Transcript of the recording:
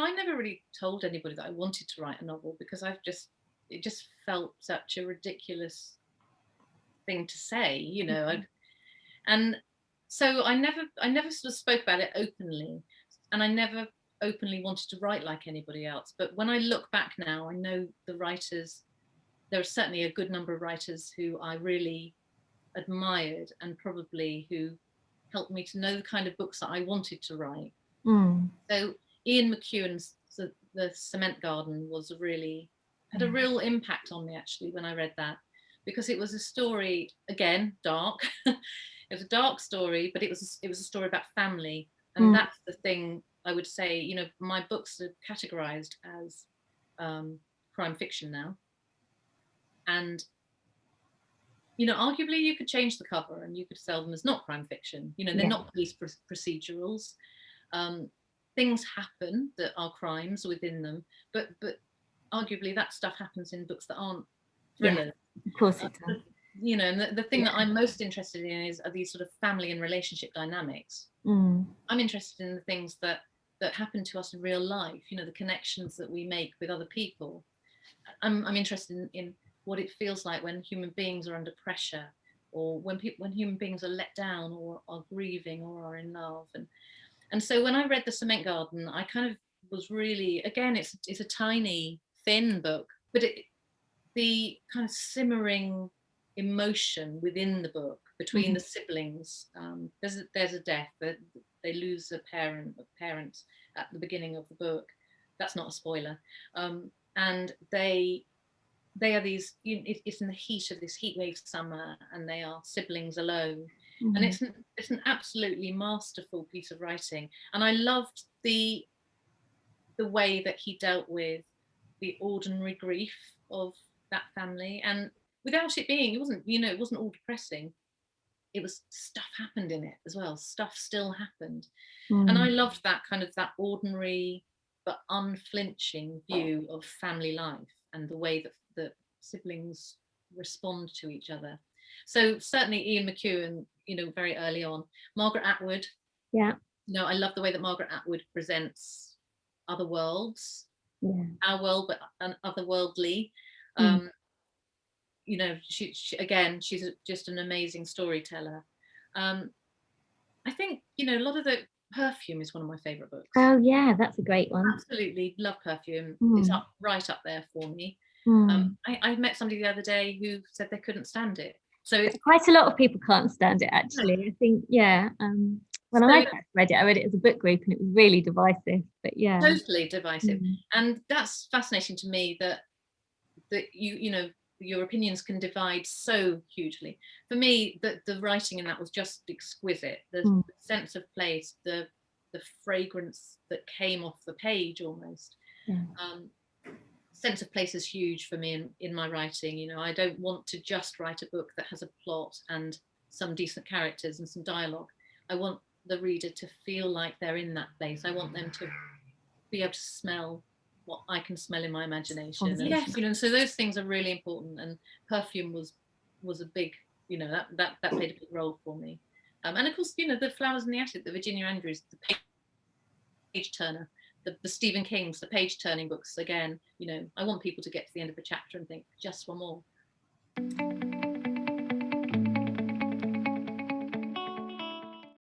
I never really told anybody that I wanted to write a novel because it just felt such a ridiculous thing to say, and so I never sort of spoke about it openly, and I never openly wanted to write like anybody else. But when I look back now, I know the writers. There are certainly a good number of writers who I really admired and probably who helped me to know the kind of books that I wanted to write. So Ian McEwan's The Cement Garden had a real impact on me actually when I read that, because it was a story, again, dark. It was a dark story, but it was a story about family. And that's the thing I would say, my books are categorized as crime fiction now. And arguably you could change the cover and you could sell them as not crime fiction. They're not police procedurals. Things happen that are crimes within them, but arguably that stuff happens in books that aren't thrillers. Of course it does. And the thing that I'm most interested in are these sort of family and relationship dynamics. I'm interested in the things that happen to us in real life, the connections that we make with other people. I'm interested in what it feels like when human beings are under pressure, or when human beings are let down or are grieving or are in love. And so when I read The Cement Garden, I kind of was really, again, it's a tiny, thin book, but the kind of simmering emotion within the book between the siblings. There's a death, that they lose a parent at the beginning of the book. That's not a spoiler. And they are these, it's in the heat of this heatwave summer, and they are siblings alone. And it's an absolutely masterful piece of writing. And I loved the way that he dealt with the ordinary grief of that family, and without it wasn't all depressing. It was, stuff happened in it as well. Stuff still happened. And I loved that kind of that ordinary but unflinching view of family life and the way that the siblings respond to each other. So certainly Ian McEwan, very early on. Margaret Atwood. Yeah. I love the way that Margaret Atwood presents other worlds. Yeah. Our world, but otherworldly. She again, she's just an amazing storyteller. I think, a lot of the Perfume is one of my favorite books. Oh yeah, that's a great one. Absolutely love Perfume. It's right up there for me. I met somebody the other day who said they couldn't stand it. So it's quite a lot of people can't stand it, actually. I think, when I first read it, I read it as a book group, and it was really divisive. But yeah, totally divisive. And that's fascinating to me that your opinions can divide so hugely. For me, the writing in that was just exquisite. The sense of place, the fragrance that came off the page almost. Sense of place is huge for me in my writing. I don't want to just write a book that has a plot and some decent characters and some dialogue. I want the reader to feel like they're in that place. I want them to be able to smell what I can smell in my imagination. And yes, so those things are really important. And Perfume was a big, that played a big role for me. And of course, the Flowers in the Attic, the Virginia Andrews, the page turner, the Stephen King's, the page turning books. Again, I want people to get to the end of the chapter and think, just one more.